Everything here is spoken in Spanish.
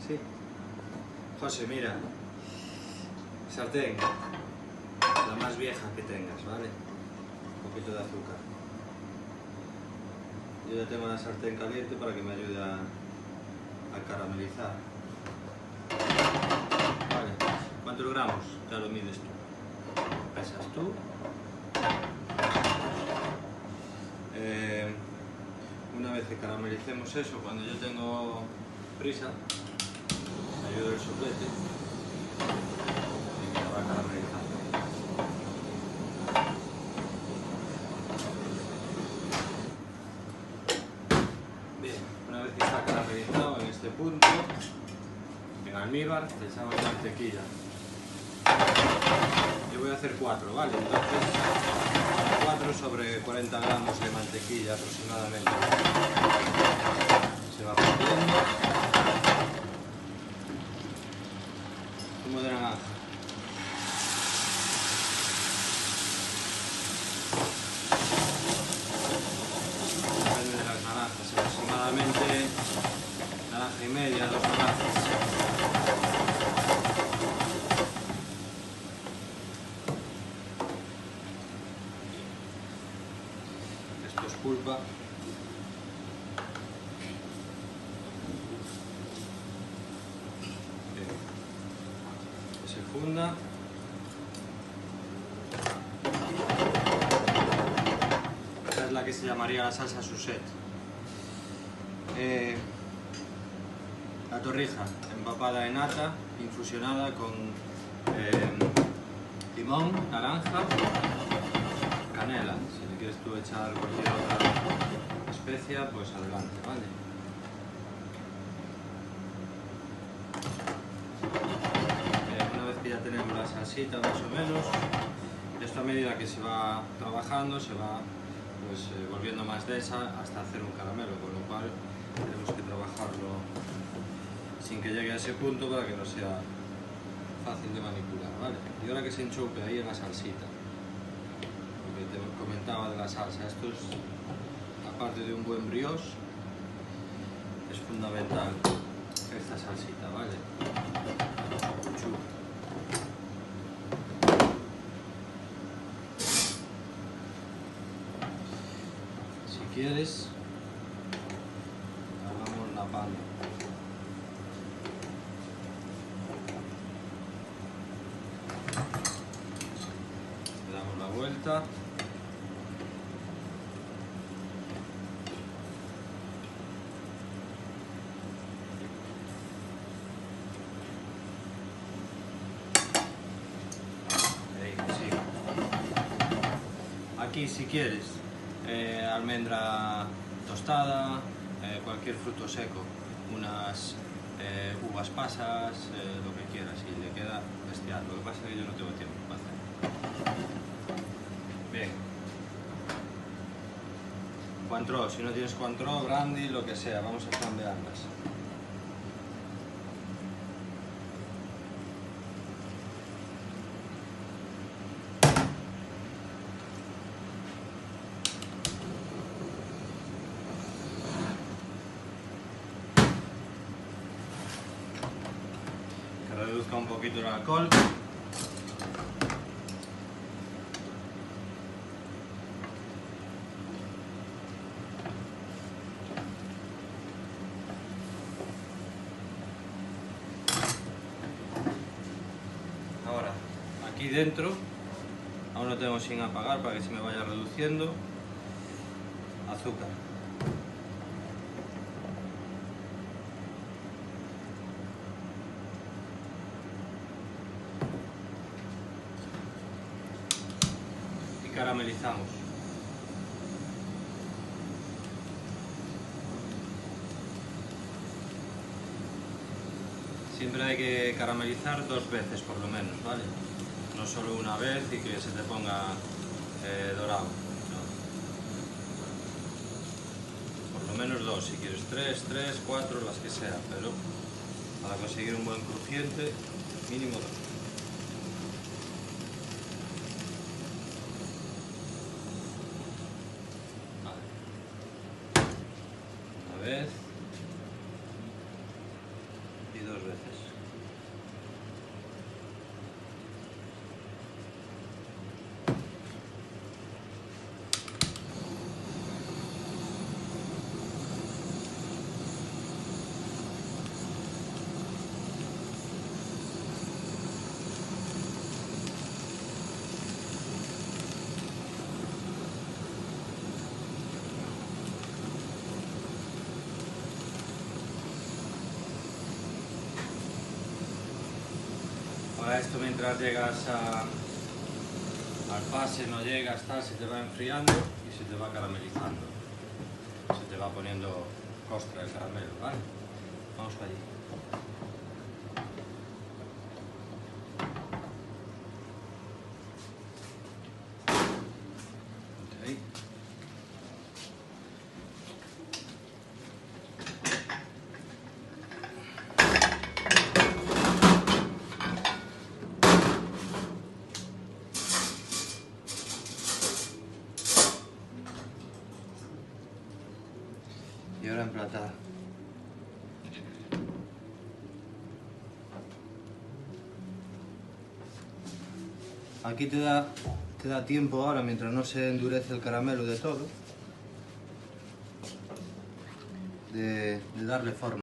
Sí. José, mira. Sartén. La más vieja que tengas, ¿vale? Un poquito de azúcar. Yo ya tengo la sartén caliente para que me ayude a caramelizar. Vale. ¿Cuántos gramos? Ya lo mides tú. Pesas tú. Una vez que caramelicemos eso, cuando yo tengo prisa, me ayuda el soplete y me va caramelizando. Bien, una vez que está caramelizado en este punto, en almíbar, le echamos mantequilla. Yo voy a hacer 4, ¿vale? Entonces, 4 sobre 40 gramos de mantequilla aproximadamente. Se va fundiendo. Zumo de naranja. Depende de las naranjas, aproximadamente naranja y media, 2 naranjas. Esto es pulpa. Que se funda. Esta es la que se llamaría la salsa Suzette. La torrija empapada en nata, infusionada con limón, naranja, canela. Si le quieres tú echar cualquier otra especia, pues adelante, ¿vale? Una vez que ya tenemos la salsita más o menos, esto a medida que se va trabajando se va pues, volviendo más densa hasta hacer un caramelo, con lo cual tenemos que trabajarlo sin que llegue a ese punto para que no sea fácil de manipular, ¿vale? Y ahora que se enchupe ahí en la salsita, lo que te comentaba de la salsa, esto es, aparte de un buen brioche, es fundamental esta salsita, ¿vale? Si quieres, hagamos la pan. Le damos la vuelta. Aquí, si quieres, almendra tostada, cualquier fruto seco, unas uvas pasas, lo que quieras, y le queda bestial. Lo que pasa es que yo no tengo tiempo para hacer. Bien. Cointreau, si no tienes Cointreau, brandy, lo que sea, vamos a flambearlas. Reduzca un poquito el alcohol. Ahora, aquí dentro, aún lo tengo sin apagar para que se me vaya reduciendo, azúcar. Caramelizamos. Siempre hay que caramelizar 2 veces por lo menos, ¿vale? No solo una vez y que se te ponga dorado. No. Por lo menos 2, si quieres 3, 4, las que sean, pero para conseguir un buen crujiente, mínimo 2. Vez y 2 veces. veces. Ahora esto, mientras llegas al fase, no llegas, tal, se te va enfriando y se te va caramelizando. Se te va poniendo costra el caramelo, ¿vale? Vamos para allí. Okay. Y ahora emplatar. Aquí te da tiempo ahora, mientras no se endurece el caramelo de todo, de darle forma.